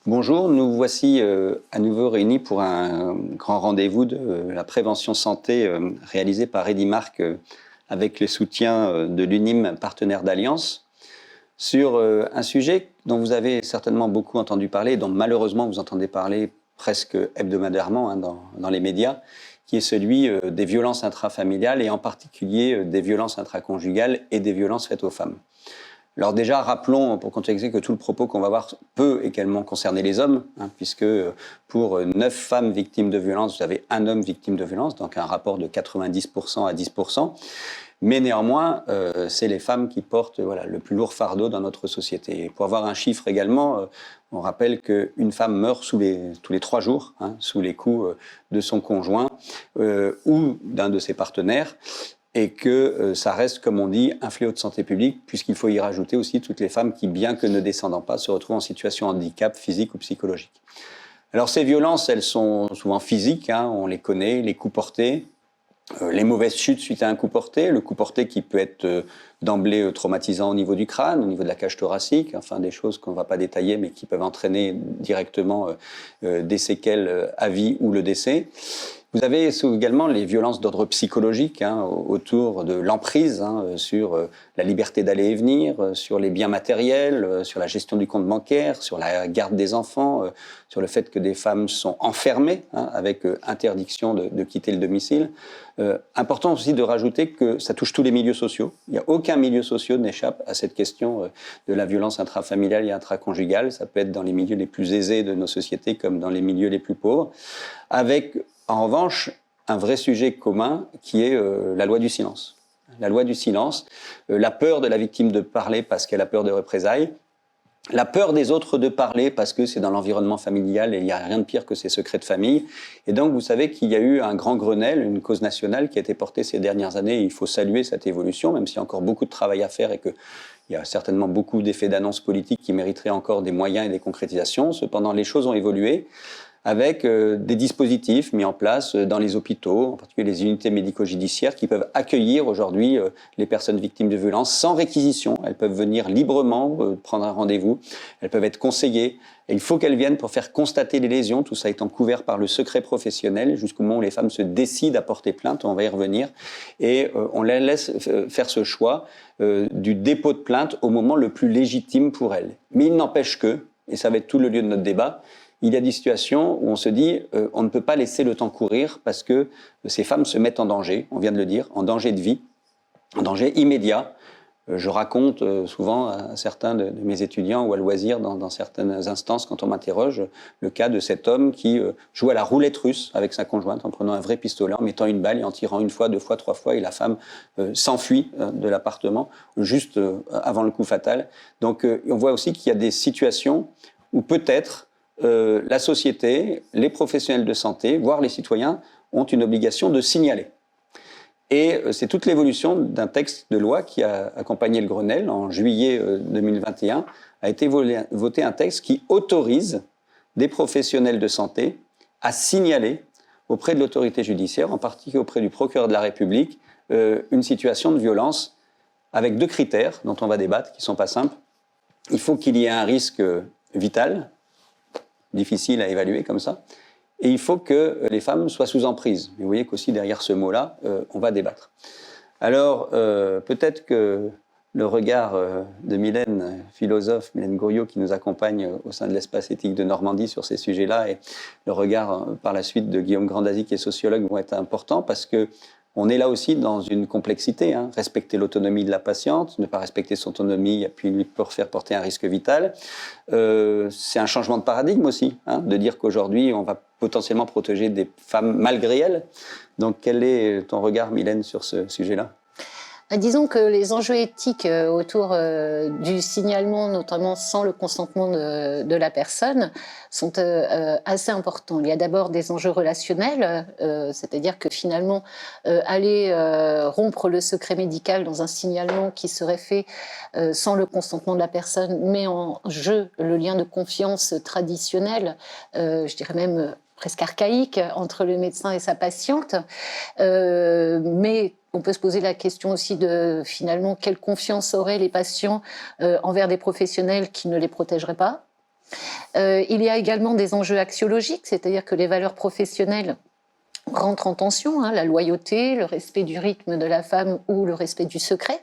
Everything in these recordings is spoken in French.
Bonjour, nous voici à nouveau réunis pour un grand rendez-vous de la prévention santé réalisé par Edimarc avec le soutien de l'UNIM, partenaire d'Alliance, sur un sujet dont vous avez certainement beaucoup entendu parler, dont malheureusement vous entendez parler presque hebdomadairement dans les médias, qui est celui des violences intrafamiliales et en particulier des violences intraconjugales et des violences faites aux femmes. Alors déjà, rappelons, pour contextualiser, que tout le propos qu'on va voir peut également concerner les hommes, puisque pour 9 femmes victimes de violences, vous avez un homme victime de violence, donc un rapport de 90% à 10%. Mais néanmoins, c'est les femmes qui portent le plus lourd fardeau dans notre société. Et pour avoir un chiffre également, on rappelle qu'une femme meurt tous les 3 jours, sous les coups de son conjoint ou d'un de ses partenaires. Et que ça reste, comme on dit, un fléau de santé publique, puisqu'il faut y rajouter aussi toutes les femmes qui, bien que ne descendant pas, se retrouvent en situation de handicap physique ou psychologique. Alors ces violences, elles sont souvent physiques, on les connaît, les coups portés, les mauvaises chutes suite à un coup porté, le coup porté qui peut être d'emblée traumatisant au niveau du crâne, au niveau de la cage thoracique, enfin des choses qu'on ne va pas détailler, mais qui peuvent entraîner directement des séquelles à vie ou le décès. Vous avez également les violences d'ordre psychologique autour de l'emprise sur la liberté d'aller et venir, sur les biens matériels, sur la gestion du compte bancaire, sur la garde des enfants, sur le fait que des femmes sont enfermées avec interdiction de quitter le domicile. Important aussi de rajouter que ça touche tous les milieux sociaux. Il n'y a aucun milieu social n'échappe à cette question de la violence intrafamiliale et intraconjugale. Ça peut être dans les milieux les plus aisés de nos sociétés comme dans les milieux les plus pauvres, avec en revanche, un vrai sujet commun qui est la loi du silence. La loi du silence, la peur de la victime de parler parce qu'elle a peur de représailles, la peur des autres de parler parce que c'est dans l'environnement familial et il n'y a rien de pire que ces secrets de famille. Et donc vous savez qu'il y a eu un grand Grenelle, une cause nationale qui a été portée ces dernières années. Et il faut saluer cette évolution, même s'il y a encore beaucoup de travail à faire et qu'il y a certainement beaucoup d'effets d'annonce politique qui mériteraient encore des moyens et des concrétisations. Cependant, les choses ont évolué, avec des dispositifs mis en place dans les hôpitaux, en particulier les unités médico-judiciaires, qui peuvent accueillir aujourd'hui les personnes victimes de violences sans réquisition. Elles peuvent venir librement prendre un rendez-vous, elles peuvent être conseillées. Et il faut qu'elles viennent pour faire constater les lésions, tout ça étant couvert par le secret professionnel, jusqu'au moment où les femmes se décident à porter plainte, on va y revenir, et on les laisse faire ce choix du dépôt de plainte au moment le plus légitime pour elles. Mais il n'empêche que, et ça va être tout le lieu de notre débat, il y a des situations où on se dit on ne peut pas laisser le temps courir parce que ces femmes se mettent en danger, on vient de le dire, en danger de vie, en danger immédiat. Je raconte souvent à certains de mes étudiants ou à loisir dans certaines instances quand on m'interroge le cas de cet homme qui joue à la roulette russe avec sa conjointe en prenant un vrai pistolet, en mettant une balle et en tirant une fois, 2 fois, 3 fois et la femme s'enfuit de l'appartement juste avant le coup fatal. Donc on voit aussi qu'il y a des situations où peut-être la société, les professionnels de santé, voire les citoyens, ont une obligation de signaler. Et c'est toute l'évolution d'un texte de loi qui a accompagné le Grenelle en juillet 2021, a été voté un texte qui autorise des professionnels de santé à signaler auprès de l'autorité judiciaire, en particulier auprès du procureur de la République, une situation de violence avec 2 critères dont on va débattre, qui ne sont pas simples. Il faut qu'il y ait un risque vital, difficile à évaluer comme ça, et il faut que les femmes soient sous emprise. Mais vous voyez qu'aussi derrière ce mot-là, on va débattre. Alors, peut-être que le regard de Mylène, philosophe, Mylène Gouriot, qui nous accompagne au sein de l'espace éthique de Normandie sur ces sujets-là, et le regard par la suite de Guillaume Grandazzi, qui est sociologue, vont être importants parce que on est là aussi dans une complexité, respecter l'autonomie de la patiente, ne pas respecter son autonomie et puis lui faire porter un risque vital. C'est un changement de paradigme aussi, de dire qu'aujourd'hui on va potentiellement protéger des femmes malgré elles. Donc quel est ton regard, Mylène, sur ce sujet-là ? Disons que les enjeux éthiques autour du signalement, notamment sans le consentement de la personne, sont assez importants. Il y a d'abord des enjeux relationnels, c'est-à-dire que finalement, aller rompre le secret médical dans un signalement qui serait fait sans le consentement de la personne met en jeu le lien de confiance traditionnel, je dirais même presque archaïque, entre le médecin et sa patiente. Mais on peut se poser la question aussi de, finalement, quelle confiance auraient les patients envers des professionnels qui ne les protégeraient pas. Il y a également des enjeux axiologiques, c'est-à-dire que les valeurs professionnelles rentrent en tension, la loyauté, le respect du rythme de la femme ou le respect du secret.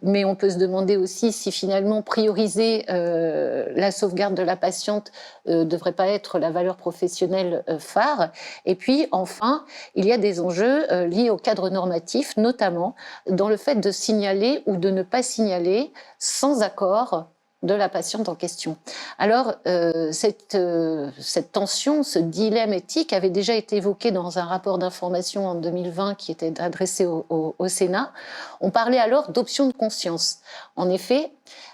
Mais on peut se demander aussi si finalement prioriser la sauvegarde de la patiente ne devrait pas être la valeur professionnelle phare. Et puis enfin, il y a des enjeux liés au cadre normatif, notamment dans le fait de signaler ou de ne pas signaler sans accord de la patiente en question. Alors, cette tension, ce dilemme éthique avait déjà été évoqué dans un rapport d'information en 2020 qui était adressé au Sénat. On parlait alors d'option de conscience. En effet,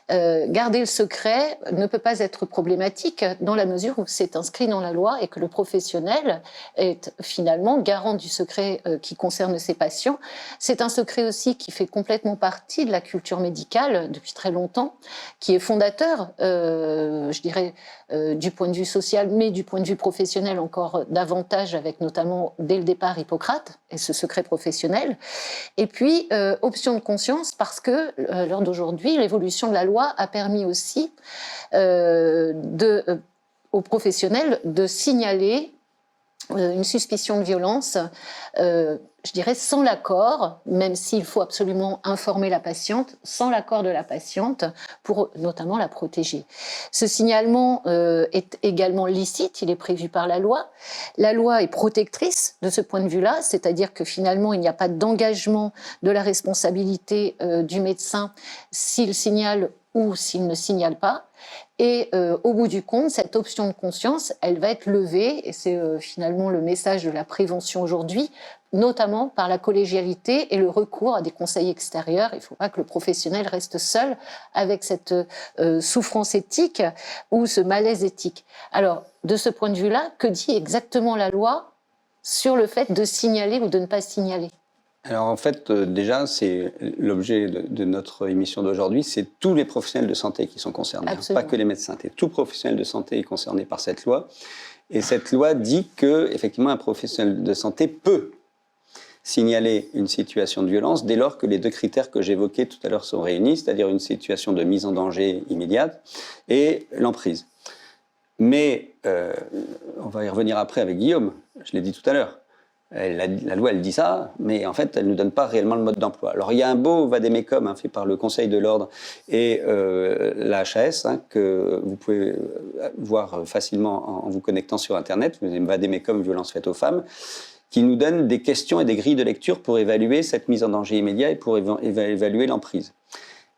garder le secret ne peut pas être problématique dans la mesure où c'est inscrit dans la loi et que le professionnel est finalement garant du secret qui concerne ses patients. C'est un secret aussi qui fait complètement partie de la culture médicale depuis très longtemps, qui est fondateur, je dirais, du point de vue social, mais du point de vue professionnel encore davantage, avec notamment dès le départ Hippocrate et ce secret professionnel. Et puis, option de conscience, parce que l'heure d'aujourd'hui, l'évolution de la loi a permis aussi aux professionnels de signaler une suspicion de violence, je dirais sans l'accord, même s'il faut absolument informer la patiente, sans l'accord de la patiente, pour notamment la protéger. Ce signalement est également licite, il est prévu par la loi. La loi est protectrice de ce point de vue-là, c'est-à-dire que finalement, il n'y a pas d'engagement de la responsabilité du médecin s'il signale ou s'il ne signale pas. Et au bout du compte, cette option de conscience, elle va être levée, et c'est finalement le message de la prévention aujourd'hui, notamment par la collégialité et le recours à des conseils extérieurs. Il ne faut pas que le professionnel reste seul avec cette souffrance éthique ou ce malaise éthique. Alors, de ce point de vue-là, que dit exactement la loi sur le fait de signaler ou de ne pas signaler ? Alors en fait, déjà, c'est l'objet de notre émission d'aujourd'hui, c'est tous les professionnels de santé qui sont concernés, pas que les médecins. Tout professionnel de santé est concerné par cette loi. Et cette loi dit que, effectivement, un professionnel de santé peut signaler une situation de violence dès lors que les deux critères que j'évoquais tout à l'heure sont réunis, c'est-à-dire une situation de mise en danger immédiate et l'emprise. Mais, on va y revenir après avec Guillaume, je l'ai dit tout à l'heure, la loi, elle dit ça, mais en fait, elle ne nous donne pas réellement le mode d'emploi. Alors, il y a un beau vade-mecum fait par le Conseil de l'Ordre et la HAS, que vous pouvez voir facilement en vous connectant sur Internet, vous avez vade-mecum violence faite aux femmes, qui nous donne des questions et des grilles de lecture pour évaluer cette mise en danger immédiat et pour évaluer l'emprise.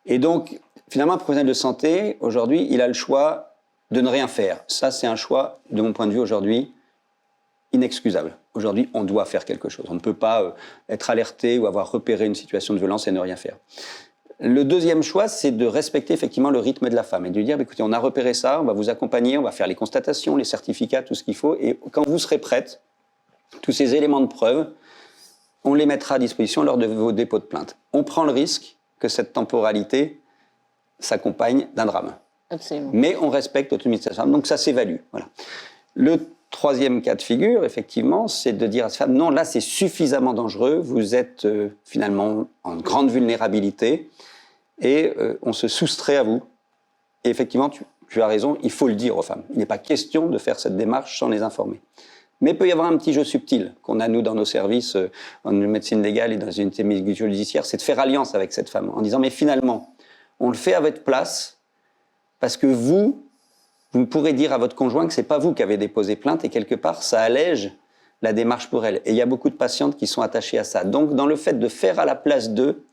Et donc, finalement, un professionnel de santé, aujourd'hui, il a le choix de ne rien faire. Ça, c'est un choix, de mon point de vue aujourd'hui, inexcusable. Aujourd'hui, on doit faire quelque chose. On ne peut pas être alerté ou avoir repéré une situation de violence et ne rien faire. Le deuxième choix, c'est de respecter effectivement le rythme de la femme et de lui dire, écoutez, on a repéré ça, on va vous accompagner, on va faire les constatations, les certificats, tout ce qu'il faut, et quand vous serez prête, tous ces éléments de preuve, on les mettra à disposition lors de vos dépôts de plainte. On prend le risque que cette temporalité s'accompagne d'un drame. Absolument. Mais on respecte l'autonomie de cette femme, donc ça s'évalue. Voilà. Le troisième cas de figure, effectivement, c'est de dire à cette femme, non, là c'est suffisamment dangereux, vous êtes finalement en grande vulnérabilité et on se soustrait à vous. Et effectivement, tu as raison, il faut le dire aux femmes. Il n'est pas question de faire cette démarche sans les informer. Mais il peut y avoir un petit jeu subtil qu'on a, nous, dans nos services, en médecine légale et dans une unité médico-judiciaire, c'est de faire alliance avec cette femme en disant, mais finalement, on le fait à votre place parce que vous pourrez dire à votre conjoint que ce n'est pas vous qui avez déposé plainte et quelque part, ça allège la démarche pour elle. Et il y a beaucoup de patientes qui sont attachées à ça. Donc, dans le fait de faire à la place d'eux,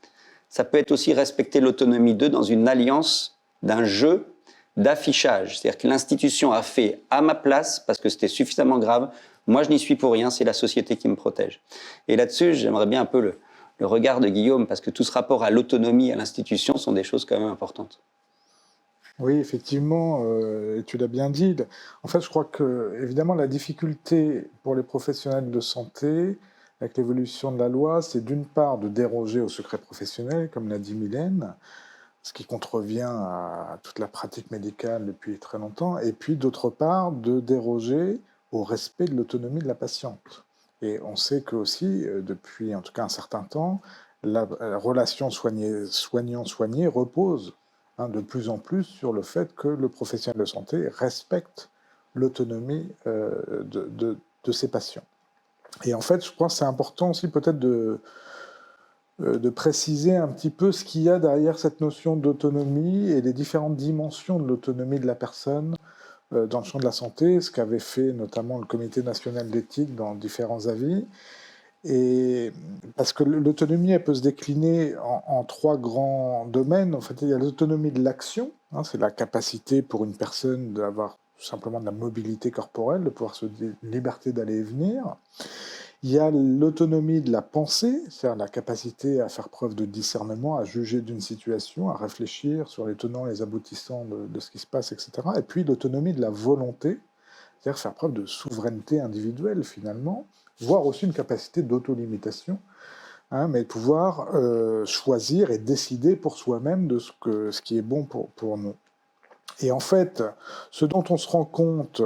ça peut être aussi respecter l'autonomie d'eux dans une alliance d'un jeu d'affichage. C'est-à-dire que l'institution a fait à ma place parce que c'était suffisamment grave. Moi, je n'y suis pour rien, c'est la société qui me protège. Et là-dessus, j'aimerais bien un peu le regard de Guillaume parce que tout ce rapport à l'autonomie, à l'institution sont des choses quand même importantes. Oui, effectivement, et tu l'as bien dit. En fait, je crois que, évidemment, la difficulté pour les professionnels de santé, avec l'évolution de la loi, c'est d'une part de déroger au secret professionnel, comme l'a dit Mylène, ce qui contrevient à toute la pratique médicale depuis très longtemps, et puis d'autre part de déroger au respect de l'autonomie de la patiente. Et on sait que aussi, depuis en tout cas un certain temps, la relation soignant-soigné repose de plus en plus sur le fait que le professionnel de santé respecte l'autonomie de ses patients. Et en fait, je pense que c'est important aussi peut-être de préciser un petit peu ce qu'il y a derrière cette notion d'autonomie et les différentes dimensions de l'autonomie de la personne dans le champ de la santé, ce qu'avait fait notamment le Comité national d'éthique dans différents avis. Et parce que l'autonomie, elle peut se décliner en trois grands domaines. En fait, il y a l'autonomie de l'action, c'est la capacité pour une personne d'avoir tout simplement de la mobilité corporelle, de pouvoir se liberté d'aller et venir. Il y a l'autonomie de la pensée, c'est-à-dire la capacité à faire preuve de discernement, à juger d'une situation, à réfléchir sur les tenants et les aboutissants de ce qui se passe, etc. Et puis l'autonomie de la volonté, c'est-à-dire faire preuve de souveraineté individuelle finalement, voire aussi une capacité d'autolimitation, mais pouvoir choisir et décider pour soi-même de ce qui est bon pour nous. Et en fait, ce dont on se rend compte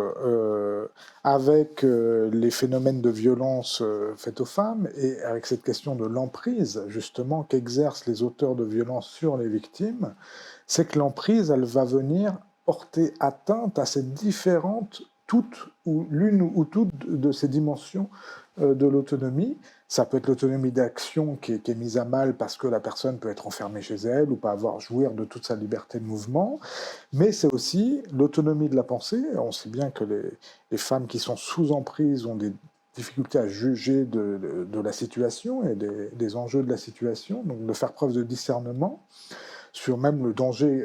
avec les phénomènes de violence faits aux femmes et avec cette question de l'emprise, justement, qu'exercent les auteurs de violences sur les victimes, c'est que l'emprise, elle va venir porter atteinte à ces différentes, toutes ou l'une ou toutes de ces dimensions de l'autonomie. Ça peut être l'autonomie d'action qui est mise à mal parce que la personne peut être enfermée chez elle ou pas avoir jouir de toute sa liberté de mouvement, mais c'est aussi l'autonomie de la pensée. On sait bien que les femmes qui sont sous emprise ont des difficultés à juger de la situation et des enjeux de la situation, donc de faire preuve de discernement sur même le danger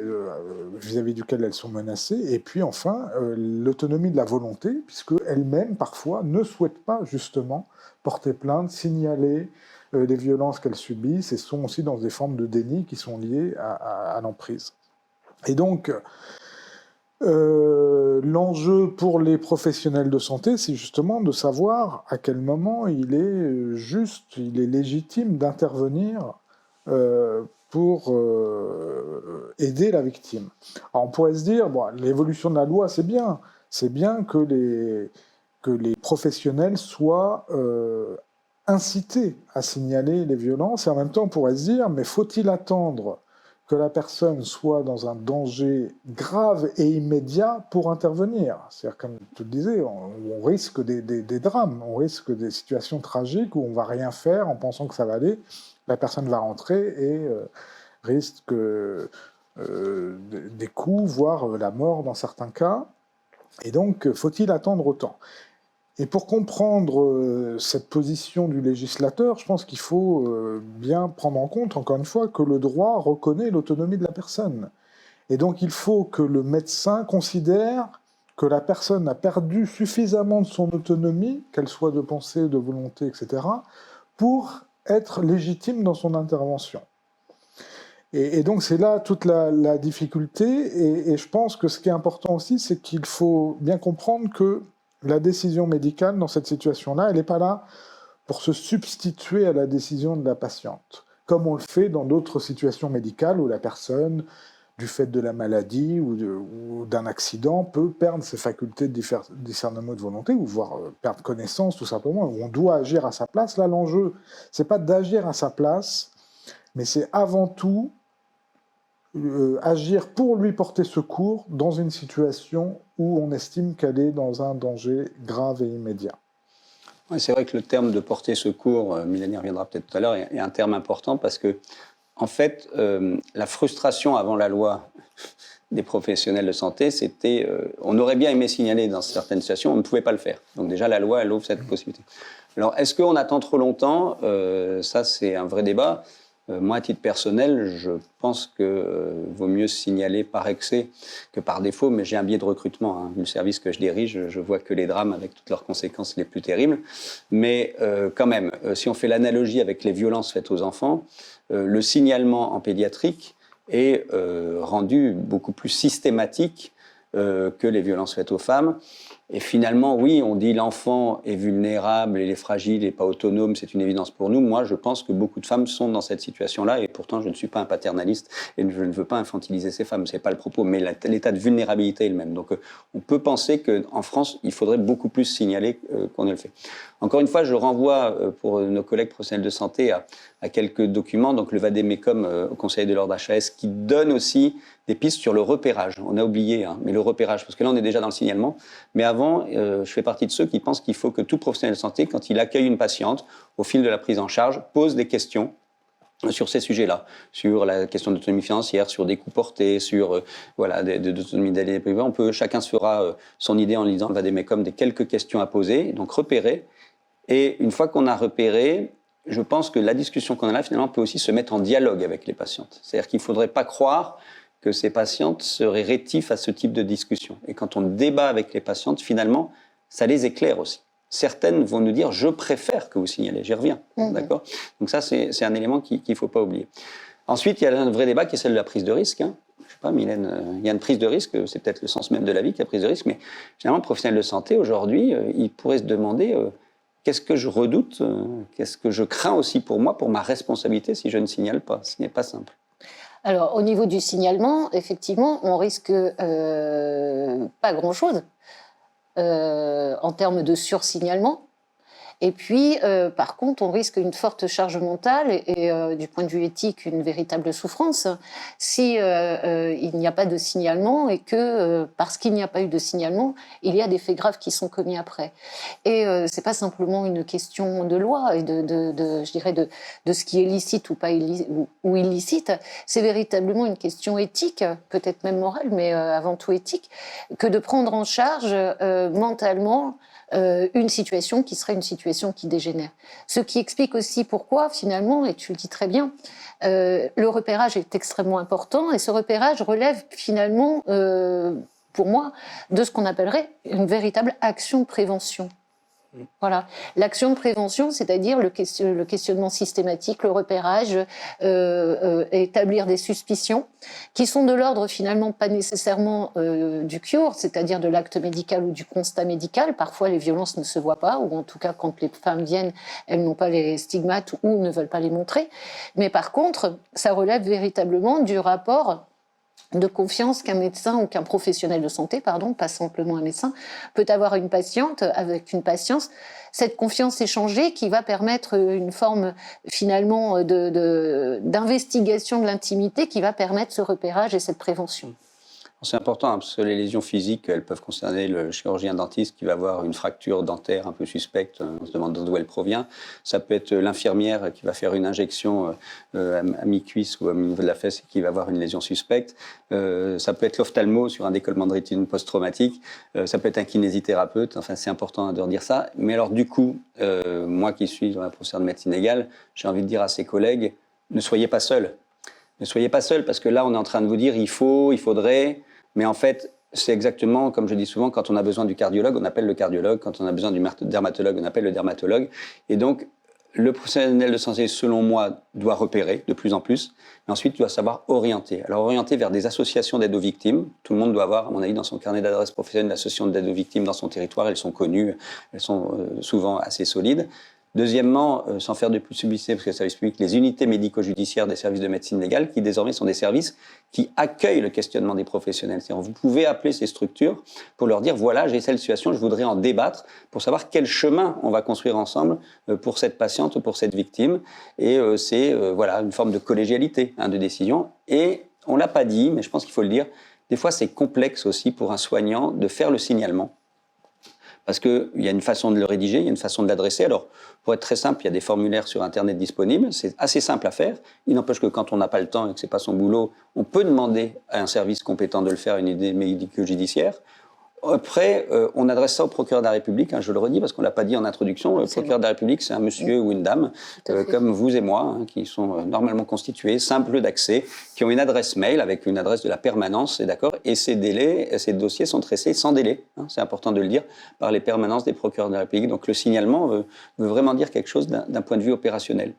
vis-à-vis duquel elles sont menacées, et puis enfin l'autonomie de la volonté, puisque elles-mêmes parfois ne souhaitent pas justement porter plainte, signaler les violences qu'elles subissent, et sont aussi dans des formes de déni qui sont liées à l'emprise. Et donc, l'enjeu pour les professionnels de santé, c'est justement de savoir à quel moment il est juste, il est légitime d'intervenir pour aider la victime. Alors on pourrait se dire, bon, l'évolution de la loi, c'est bien que les professionnels soient incités à signaler les violences, et en même temps on pourrait se dire, mais faut-il attendre que la personne soit dans un danger grave et immédiat pour intervenir? C'est-à-dire, comme tu le disais, on risque des drames, on risque des situations tragiques où on ne va rien faire en pensant que ça va aller, la personne va rentrer et risque des coups, voire la mort dans certains cas. Et donc, faut-il attendre autant? Et pour comprendre cette position du législateur, je pense qu'il faut bien prendre en compte, encore une fois, que le droit reconnaît l'autonomie de la personne. Et donc il faut que le médecin considère que la personne a perdu suffisamment de son autonomie, qu'elle soit de pensée, de volonté, etc., pour être légitime dans son intervention. Et donc c'est là toute la difficulté, et je pense que ce qui est important aussi, c'est qu'il faut bien comprendre que la décision médicale, dans cette situation-là, elle n'est pas là pour se substituer à la décision de la patiente, comme on le fait dans d'autres situations médicales où la personne, du fait de la maladie ou d'un accident, peut perdre ses facultés de discernement de volonté, ou voire perdre connaissance, tout simplement, où on doit agir à sa place. Là, l'enjeu, c'est pas d'agir à sa place, mais c'est avant tout agir pour lui porter secours dans une situation où on estime qu'elle est dans un danger grave et immédiat. Ouais, c'est vrai que le terme de porter secours, Mélanie reviendra peut-être tout à l'heure, est un terme important parce que, en fait, la frustration avant la loi des professionnels de santé, c'était on aurait bien aimé signaler dans certaines situations, on ne pouvait pas le faire. Donc déjà, la loi, elle ouvre cette possibilité. Alors, est-ce qu'on attend trop longtemps? Ça, c'est un vrai débat. Moi, à titre personnel, je pense que vaut mieux signaler par excès que par défaut, mais j'ai un biais de recrutement. Vu le service que je dirige, je vois que les drames avec toutes leurs conséquences les plus terribles. Mais quand même, si on fait l'analogie avec les violences faites aux enfants, le signalement en pédiatrique est rendu beaucoup plus systématique que les violences faites aux femmes. Et finalement, oui, on dit l'enfant est vulnérable, il est fragile, il n'est pas autonome, c'est une évidence pour nous. Moi, je pense que beaucoup de femmes sont dans cette situation-là, et pourtant, je ne suis pas un paternaliste et je ne veux pas infantiliser ces femmes, c'est pas le propos, mais l'état de vulnérabilité est le même. Donc, on peut penser qu'en France, il faudrait beaucoup plus signaler qu'on ne le fait. Encore une fois, je renvoie pour nos collègues professionnels de santé à quelques documents, donc le Vademecum au Conseil de l'ordre HAS, qui donne aussi des pistes sur le repérage. On a oublié, hein, mais le repérage, parce que là, on est déjà dans le signalement. Mais avant, je fais partie de ceux qui pensent qu'il faut que tout professionnel de santé, quand il accueille une patiente, au fil de la prise en charge, pose des questions sur ces sujets-là, sur la question d'autonomie financière, sur des coûts portés, sur voilà, d'autonomie d'aide privée. Chacun se fera son idée en lisant le Vademecum des quelques questions à poser, donc repérer. Et une fois qu'on a repéré, je pense que la discussion qu'on a là, finalement, peut aussi se mettre en dialogue avec les patientes. C'est-à-dire qu'il ne faudrait pas croire que ces patientes seraient rétives à ce type de discussion. Et quand on débat avec les patientes, finalement, ça les éclaire aussi. Certaines vont nous dire « je préfère que vous signalez », j'y reviens. D'accord ? Donc ça, c'est un élément qu'il ne faut pas oublier. Ensuite, il y a un vrai débat qui est celle de la prise de risque. Hein. Je ne sais pas, Mylène, il y a une prise de risque, c'est peut-être le sens même de la vie, qu'il y a prise de risque, mais finalement, le professionnel de santé, aujourd'hui, il pourrait se demander qu'est-ce que je redoute, qu'est-ce que je crains aussi pour moi, pour ma responsabilité, si je ne signale pas. Ce n'est pas simple. Alors, au niveau du signalement, effectivement, on risque pas grand-chose en termes de sursignalement. Et puis, par contre, on risque une forte charge mentale et du point de vue éthique, une véritable souffrance si il n'y a pas de signalement et que, parce qu'il n'y a pas eu de signalement, il y a des faits graves qui sont commis après. Et c'est pas simplement une question de loi et je dirais de ce qui est licite ou pas ou illicite, c'est véritablement une question éthique, peut-être même morale, mais avant tout éthique, que de prendre en charge mentalement une situation qui serait une situation qui dégénère. Ce qui explique aussi pourquoi, finalement, et tu le dis très bien, le repérage est extrêmement important et ce repérage relève finalement, pour moi, de ce qu'on appellerait une véritable action de prévention. Voilà, l'action de prévention, c'est-à-dire le questionnement systématique, le repérage, établir des suspicions qui sont de l'ordre finalement pas nécessairement du cure, c'est-à-dire de l'acte médical ou du constat médical. Parfois, les violences ne se voient pas, ou en tout cas, quand les femmes viennent, elles n'ont pas les stigmates ou ne veulent pas les montrer. Mais par contre, ça relève véritablement du rapport de confiance qu'un médecin ou qu'un professionnel de santé, pardon, pas simplement un médecin, peut avoir une patiente avec une patience. Cette confiance échangée qui va permettre une forme finalement d'investigation de l'intimité qui va permettre ce repérage et cette prévention. C'est important hein, parce que les lésions physiques, elles peuvent concerner le chirurgien dentiste qui va avoir une fracture dentaire un peu suspecte, on se demande d'où elle provient. Ça peut être l'infirmière qui va faire une injection à mi-cuisse ou au niveau de la fesse et qui va avoir une lésion suspecte. Ça peut être l'ophtalmo sur un décollement de rétine post-traumatique. Ça peut être un kinésithérapeute. Enfin, c'est important de redire ça. Mais alors du coup, moi qui suis un professeur de médecine légale, j'ai envie de dire à ses collègues, ne soyez pas seuls. Ne soyez pas seuls parce que là, on est en train de vous dire il faudrait... Mais en fait, c'est exactement, comme je dis souvent, quand on a besoin du cardiologue, on appelle le cardiologue. Quand on a besoin du dermatologue, on appelle le dermatologue. Et donc, le professionnel de santé, selon moi, doit repérer de plus en plus. Mais ensuite, doit savoir orienter. Alors, orienter vers des associations d'aide aux victimes. Tout le monde doit avoir, à mon avis, dans son carnet d'adresse professionnelle, l'association d'aide aux victimes dans son territoire. Elles sont connues, elles sont souvent assez solides. Deuxièmement, sans faire de publicité, parce que le service public, les unités médico-judiciaires des services de médecine légale, qui désormais sont des services qui accueillent le questionnement des professionnels. C'est-à-dire, vous pouvez appeler ces structures pour leur dire, voilà, j'ai cette situation, je voudrais en débattre pour savoir quel chemin on va construire ensemble pour cette patiente ou pour cette victime. Et c'est voilà, une forme de collégialité de décision. Et on ne l'a pas dit, mais je pense qu'il faut le dire, des fois c'est complexe aussi pour un soignant de faire le signalement. Parce qu'il y a une façon de le rédiger, il y a une façon de l'adresser. Alors, pour être très simple, il y a des formulaires sur Internet disponibles. C'est assez simple à faire. Il n'empêche que quand on n'a pas le temps et que ce n'est pas son boulot, on peut demander à un service compétent de le faire, une unité médico-judiciaire. Après, on adresse ça au procureur de la République, je le redis parce qu'on ne l'a pas dit en introduction. Le procureur de la République, c'est un monsieur ou une dame, comme vous et moi, qui sont normalement constitués, simples d'accès, qui ont une adresse mail avec une adresse de la permanence, d'accord, et ces dossiers sont traités sans délai, c'est important de le dire, par les permanences des procureurs de la République. Donc le signalement veut vraiment dire quelque chose d'un point de vue opérationnel.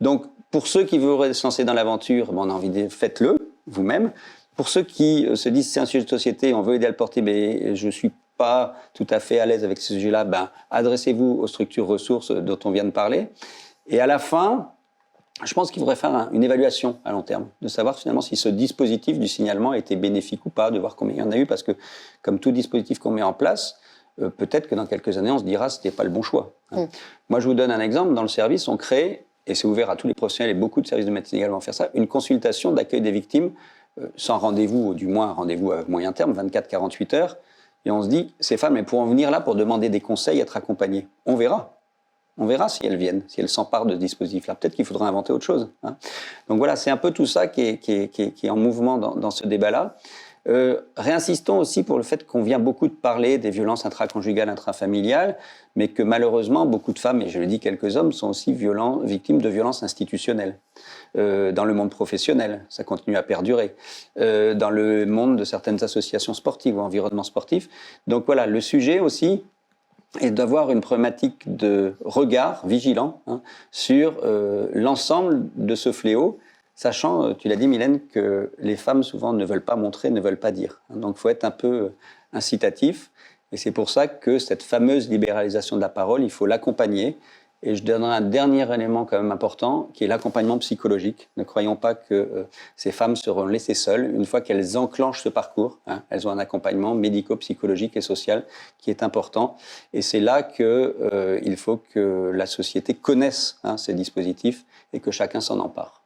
Donc pour ceux qui veulent se lancer dans l'aventure, on a envie de faites-le vous-même. Pour ceux qui se disent c'est un sujet de société, on veut aider à le porter, mais je suis pas tout à fait à l'aise avec ce sujet-là, ben, adressez-vous aux structures ressources dont on vient de parler. Et à la fin, je pense qu'il faudrait faire une évaluation à long terme, de savoir finalement si ce dispositif du signalement était bénéfique ou pas, de voir combien il y en a eu, parce que comme tout dispositif qu'on met en place, peut-être que dans quelques années, on se dira que ce n'était pas le bon choix. Moi, je vous donne un exemple. Dans le service, on crée, et c'est ouvert à tous les professionnels, et beaucoup de services de médecine également faire ça, une consultation d'accueil des victimes, sans rendez-vous, ou du moins un rendez-vous à moyen terme, 24-48 heures, et on se dit, ces femmes, elles pourront venir là pour demander des conseils, être accompagnées. On verra. On verra si elles viennent, si elles s'emparent de ce dispositif-là. Peut-être qu'il faudra inventer autre chose. Donc voilà, c'est un peu tout ça qui est en mouvement dans ce débat-là. Réinsistons aussi pour le fait qu'on vient beaucoup de parler des violences intraconjugales, intrafamiliales, mais que malheureusement, beaucoup de femmes, et je le dis quelques hommes, sont aussi victimes de violences institutionnelles. Dans le monde professionnel, ça continue à perdurer. Dans le monde de certaines associations sportives ou environnements sportifs. Donc voilà, le sujet aussi, et d'avoir une problématique de regard vigilant sur l'ensemble de ce fléau, sachant, tu l'as dit Mylène, que les femmes souvent ne veulent pas montrer, ne veulent pas dire. Donc il faut être un peu incitatif, et c'est pour ça que cette fameuse libéralisation de la parole, il faut l'accompagner. Et je donnerai un dernier élément quand même important, qui est l'accompagnement psychologique. Ne croyons pas que ces femmes seront laissées seules. Une fois qu'elles enclenchent ce parcours, elles ont un accompagnement médico-psychologique et social qui est important. Et c'est là qu'il faut que la société connaisse ces dispositifs et que chacun s'en empare.